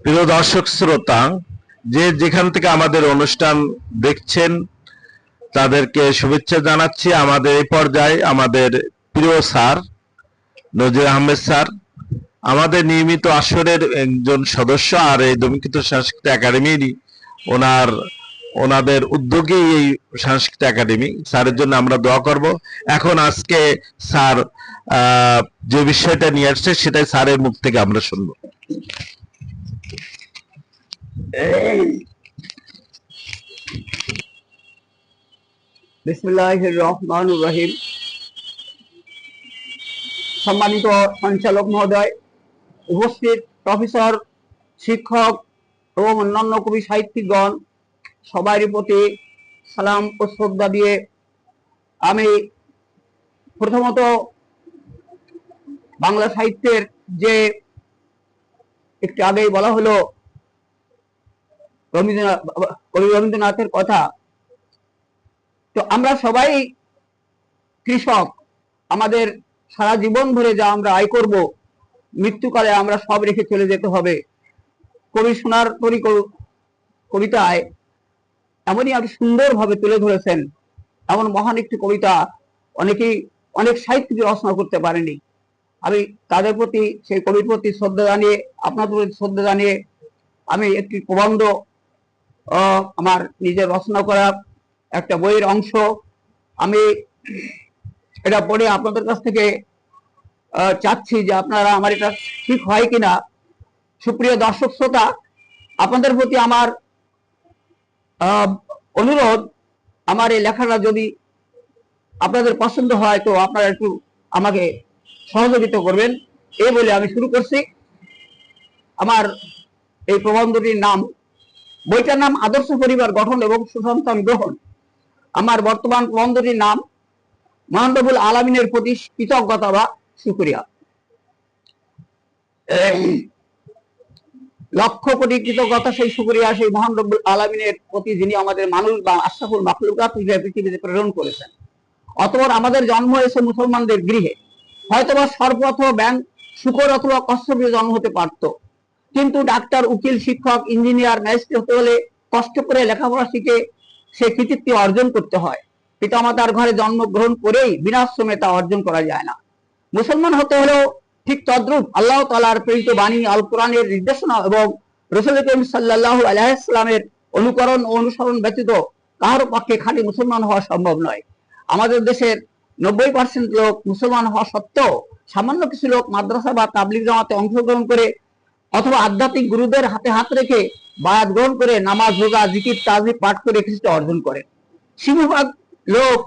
প্রিয় দর্শক শ্রোতা, যে যেখান থেকে আমাদের অনুষ্ঠান দেখছেন তাদেরকে শুভেচ্ছা জানাচ্ছি। আমাদের এই পর্যায়ে আমাদের প্রিয় স্যার নজির আহমেদ স্যার আমাদের নিয়মিত আসরের একজন সদস্য, আর এই দমিকৃত সাংস্কৃতিক একাডেমির ওনার ওনাদের উদ্যোগেই এই সাংস্কৃতিক একাডেমি। স্যারের জন্য আমরা দোয়া করব। এখন আজকে স্যার যে বিষয়টা নিয়ে আসছে সেটাই স্যারের মুখ থেকে আমরা শুনবো। বিসমিল্লাহির রহমানির রহিম। সম্মানিত সঞ্চালক মহোদয়, উপস্থিত প্রফেসর, শিক্ষক এবং অন্যান্য কবি সাহিত্যিকগণ, সবারই প্রতি সালাম ও শ্রদ্ধা দিয়ে আমি প্রথমত বাংলা সাহিত্যের যে একটু আগেই বলা হলো কবি রবীন্দ্রনাথের কথা, তো আমরা সবাই কৃষক। আমাদের সারা জীবন ধরে যা আমরা আয় করব, মৃত্যুকালে আমরা সব রেখে চলে যেতে হবে। কবি সোনার তরী কবিতায় এমনই আপনি সুন্দরভাবে তুলে ধরেছেন। এমন মহান একটি কবিতা অনেক সাহিত্যিক রচনা করতে পারেনি। আমি তাদের প্রতি, সেই কবির প্রতি শ্রদ্ধা জানিয়ে, আপনাদের প্রতি শ্রদ্ধা জানিয়ে আমি একটি প্রবন্ধ, আমার নিজের রচনা করা একটা বইয়ের অংশ, আমি এটা পড়ে আপনাদের কাছ থেকে চাচ্ছি যে আপনারা আমার এটা ঠিক হয় কিনা। সুপ্রিয় দর্শক শ্রোতা, আপনাদের প্রতি আমার অনুরোধ, আমার এই লেখাটা যদি আপনাদের পছন্দ হয় তো আপনারা একটু আমাকে সহযোগিতা করবেন, এই বলে আমি শুরু করছি। আমার এই প্রবন্ধটির নাম, বইটার নাম আদর্শ পরিবার গঠন এবং সুসন্তান গ্রহণ। আমার বর্তমান প্রবন্ধটির নাম মহান রব্বুল আলামিনের প্রতি কৃতজ্ঞতা বা শুকরিয়া। লক্ষ কোটি কৃতজ্ঞতা, সেই শুকরিয়া সেই মহান রব্বুল আলামিনের প্রতি, যিনি আমাদের মানুষ বা আশরাফুল মাখলুকাত হিসেবে পৃথিবীতে প্রেরণ করেছেন। অতঃপর আমাদের জন্ম হয়েছে মুসলমানদের গৃহে। হয়তোবা সর্বপ্রথম ব্যাংক শুকর অথবা কষ্টে জন্ম হতে পারত, কিন্তু ডাক্তার, উকিল, শিক্ষক, ইঞ্জিনিয়ার, ম্যাজিস্ট্রেট হতে হলে কষ্ট করে লেখাপড়া শিখে সে কৃতিত্ব অর্জন করতে হয়। পিতামাতার ঘরে জন্মগ্রহণ করেই বিনাশ্রমে তা অর্জন করা যায় না। মুসলমান হতে হলেও ঠিক তদ্রূপ আল্লাহ তাআলার প্রেরিত বাণী আল কোরআনের নির্দেশনা এবং রাসূল করিম সাল্লাল্লাহু আলাইহি ওয়াসাল্লামের অনুকরণ ও অনুসরণ ব্যতীত কারো পক্ষে খাঁটি মুসলমান হওয়া সম্ভব নয়। আমাদের দেশের 90% লোক মুসলমান হওয়া সত্ত্বেও সামান্য কিছু লোক মাদ্রাসা বা তাবলিগ জামাতে অংশগ্রহণ করে অথবা আধ্যাত্মিক গুরুদের হাতে হাত রেখে বায়াত গ্রহণ করে নামাজ, রোজা, জিকির, তাজবীহ পাঠ করে খ্রিস্ট অর্জন করে। সিংহভাগ লোক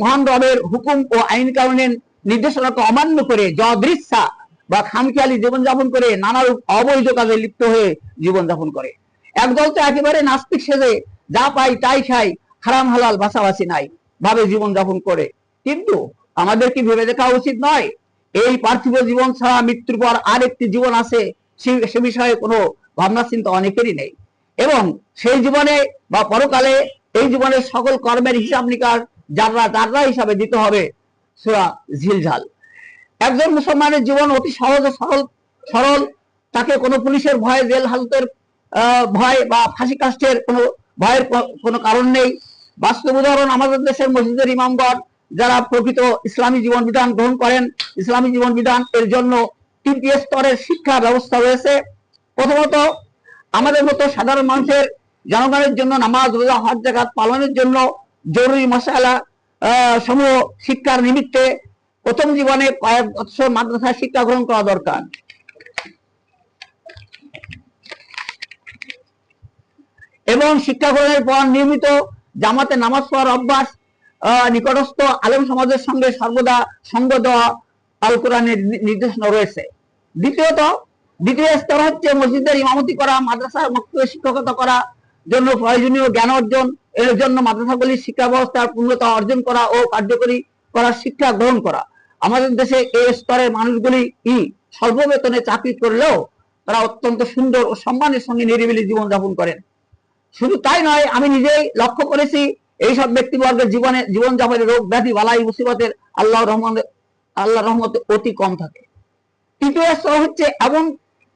মহান রবের হুকুম ও আইন কানুনের নির্দেশনাকে অমান্য করে যদৃচ্ছা বা খামখেয়ালি জীবনযাপন করে নানারূপ অবৈধ কাজে লিপ্ত হয়ে জীবনযাপন করে। একদল তো একেবারে নাস্তিক সেজে যা পাই তাই খাই, হারাম হালাল বাছাবাছি নাই ভাবে জীবনযাপন করে। কিন্তু আমাদের কি ভেবে দেখা উচিত নয়, এই পার্থিব জীবন ছাড়া মৃত্যুর পর আরেকটি জীবন আছে? সে বিষয়ে কোনো ভাবনা চিন্তা অনেকেরই নেই। এবং সেই জীবনে বা পরকালে এই জীবনের সকল কর্মের হিসাব নিকাশ যাররা হিসাবে দিতে হবে। সূরা জিলজাল। একজন মুসলমানের জীবন অতি সহজ ও সরল। তাকে কোনো পুলিশের ভয়, জেল হাজতের ভয় বা ফাঁসি কাষ্ঠের কোনো ভয়ের কোনো কারণ নেই। বাস্তব উদাহরণ, আমাদের দেশের মসজিদের ইমামগণ যারা প্রকৃত ইসলামী জীবন বিধান গ্রহণ করেন, ইসলামী জীবন বিধান এর জন্য 3টি স্তরের শিক্ষা ব্যবস্থা রয়েছে। প্রথমত, আমাদের মতো সাধারণ মানুষের, জনগণের জন্য নামাজ, রোজা, হজ, যাকাত পালনের জন্য জরুরি মাসালা সমূহ শিক্ষার নিমিত্তে প্রথম জীবনে কয়েক বছর মাদ্রাসায় শিক্ষা গ্রহণ করা দরকার। এবং শিক্ষা গ্রহণের পর নিয়মিত জামাতে নামাজ পড়ার অভ্যাস, নিকটস্থ আলেম সমাজের সঙ্গে সর্বদা সঙ্গ দেওয়া আল কোরআনের নির্দেশনা রয়েছে। দ্বিতীয় স্তর হচ্ছে মসজিদের ইমামতি করা, মাদ্রাসার মক্তবে শিক্ষকতা করা জন্য প্রয়োজনীয় জ্ঞান অর্জন, এর জন্য মাদ্রাসাগুলির শিক্ষা ব্যবস্থার পূর্ণতা অর্জন করা ও কার্যকরী করার শিক্ষা গ্রহণ করা। আমাদের দেশে এই স্তরের মানুষগুলি স্বল্প বেতনে চাকরি করলেও তারা অত্যন্ত সুন্দর ও সম্মানের সঙ্গে নিরিবিলি জীবনযাপন করেন। শুধু তাই নয়, আমি নিজেই লক্ষ্য করেছি এইসব ব্যক্তিবর্গের জীবনযাপনের রোগ ব্যাধি বালাই মুসিবতের আল্লাহর রহমতে অতি কম থাকে। তৃতীয় স্তর হচ্ছে এমন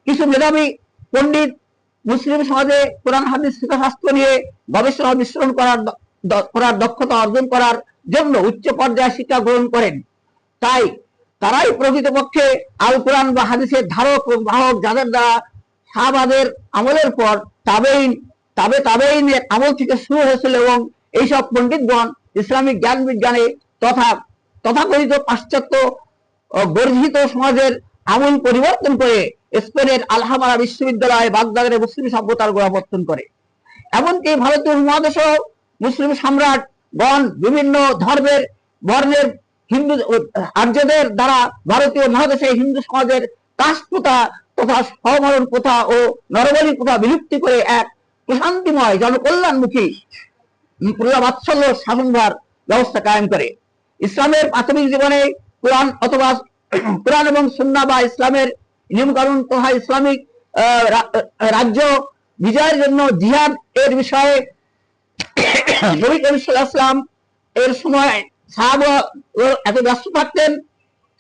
কিছু মেধাবী পণ্ডিত মুসলিম সমাজে কোরআন হাদিস শিক্ষাশাস্ত্র নিয়ে গবেষণা বিশ্লেষণ করার দক্ষতা অর্জন করার জন্য উচ্চ পর্যায়ে শিক্ষা গ্রহণ করেন। তাই তারাই প্রকৃতপক্ষে আল কোরআন বা হাদিসের ধারক ও বাহক, যাদের দ্বারা সাহাবাদের আমলের পর তাবেঈনের আমল থেকে শুরু হয়েছিল, এবং এইসব পণ্ডিতগণ ইসলামিক জ্ঞান বিজ্ঞানে তথাকথিত পাশ্চাত্য গর্হিত সমাজের আমূল পরিবর্তন করে স্পেনের আলহামারা বিশ্ববিদ্যালয় বাগদাদের মুসলিম সভ্যতার গোড়াপত্তন করে। এমনকি ভারতীয় উপমহাদেশেও মুসলিম সম্রাটগণ বিভিন্ন ধর্মের বর্ণের হিন্দু আর্যদের দ্বারা ভারতীয় মহাদেশে হিন্দু সমাজের কাস্ট প্রথা তথা সহমরণ প্রথা ও নরবলি প্রথা বিলুপ্তি করে এক প্রশান্তিময় জনকল্যাণমুখী প্রজাবাৎসল্য শাসনভার ব্যবস্থা কায়েম করে। ইসলামের প্রাথমিক জীবনে কোরআন এবং সুন্নাহ বা ইসলামের নিয়মকানুন তথা ইসলামিক রাজ্য বিজয়ের জন্য জিহাদ এর বিষয়ে নবী করিম সাল্লাল্লাহু আলাইহি ওয়াসাল্লাম এর সময় সাহাবা এত ব্যস্ত থাকতেন,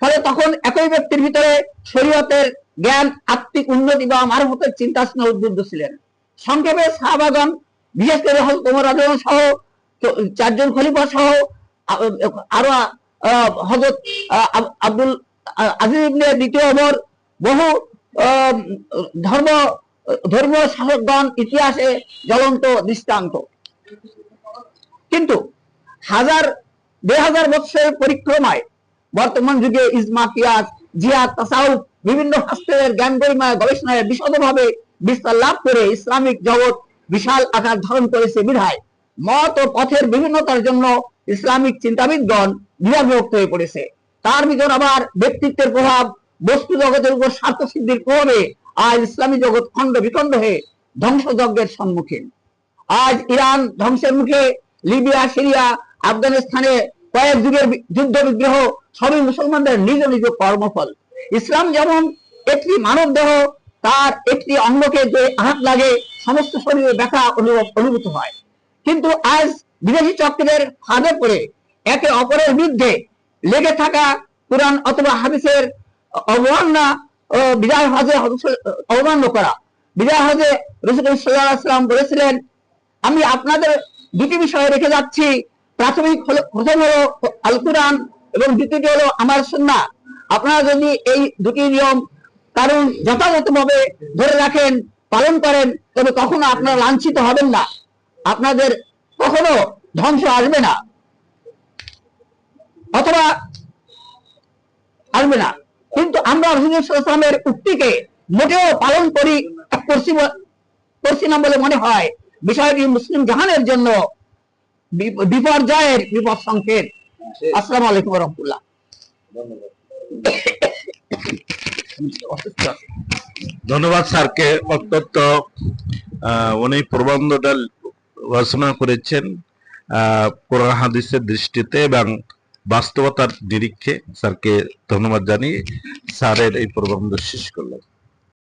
ফলে তখন একই ব্যক্তির ভিতরে শরীয়তের জ্ঞান, আত্মিক উন্নতি বা মারফতের চিন্তা উদ্বুদ্ধ ছিলেন। সংক্ষেপে সাহাবাগণ, বিশেষ করে হযরত ওমর রাদিয়াল্লাহু সহ 4 জন খলিফা সহ আরো হযরত আব্দুল আজিজ ইবনে দ্বিতীয় ওমর, বহু ধর্মীয় শাসকগণ ইতিহাসে জ্বলন্ত দৃষ্টান্ত। কিন্তু 2000 বছরের পরিক্রমায় বর্তমান যুগে ইজমা, কিয়াস, জিহাদ, তাসাউফ বিভিন্ন শাস্ত্রের জ্ঞান গরিমায় গবেষণায় বিশদভাবে বিস্তার লাভ করে ইসলামিক জগৎ বিশাল আকার ধারণ করেছে বিধায় মত ও পথের বিভিন্নতার জন্য ইসলামিক চিন্তাবিদগণ বিভক্ত হয়ে পড়েছে। তার ভিতর আবার ব্যক্তিত্বের প্রভাব, বস্তু জগতের উপর স্বার্থ সিদ্ধির প্রভাবে আজ ইসলামী জগৎ খণ্ড বিখণ্ড হয়ে ধ্বংসযজ্ঞের সম্মুখীন। আজ ইরান ধ্বংসের মুখে, লিবিয়া, সিরিয়া, আফগানিস্তানে কয়েক যুগের যুদ্ধ বিগ্রহ সবই মুসলমানদের নিজ নিজ কর্মফল। ইসলাম যেমন একটি মানব দেহ, তার একটি অঙ্গকে যে আঘাত লাগে সমস্ত শরীরে ব্যথা অনুভূত হয়, কিন্তু আজ বিদেশি চক্রের ফাঁদে পড়ে একে অপরের বিরুদ্ধে লেগে থাকা কোরআন অথবা হাদিসের অবমাননা ও বিদায় হজে অবমান্য করা। বিদায় হজে রাসূল সাল্লাল্লাহু আলাইহি ওয়াসাল্লাম বলেছিলেন, আমি আপনাদের দুটি বিষয় রেখে যাচ্ছি, প্রথম হলো আল কোরআন এবং দ্বিতীয়টি হলো আমার সুন্নাহ। আপনারা যদি এই দুটি নিয়ম কারণ যথাযথভাবে ধরে রাখেন, পালন করেন, তবে কখনো আপনারা লাঞ্ছিত হবেন না, আপনাদের কখনো ধ্বংস আসবে না অথবা আসবে না। কিন্তু আমরা রাসূল সাল্লাল্লাহু আলাইহি ওয়াসাল্লামের উক্তিকে মোটেও পালন করছি না বলে মনে হয়। বিষয়টি মুসলিম জাহানের জন্য বিপর্যয়ের বিপদ সংকেত। আসসালামু আলাইকুম ওয়া রাহমাতুল্লাহ। ধন্যবাদ স্যারকে। অত্যন্ত উনি প্রবন্ধটা রচনা করেছেন কোরআন হাদিসের দৃষ্টিতে এবং বাস্তবতার নিরীক্ষে। স্যারকে ধন্যবাদ জানিয়ে স্যারের এই প্রবন্ধ শেষ করলাম।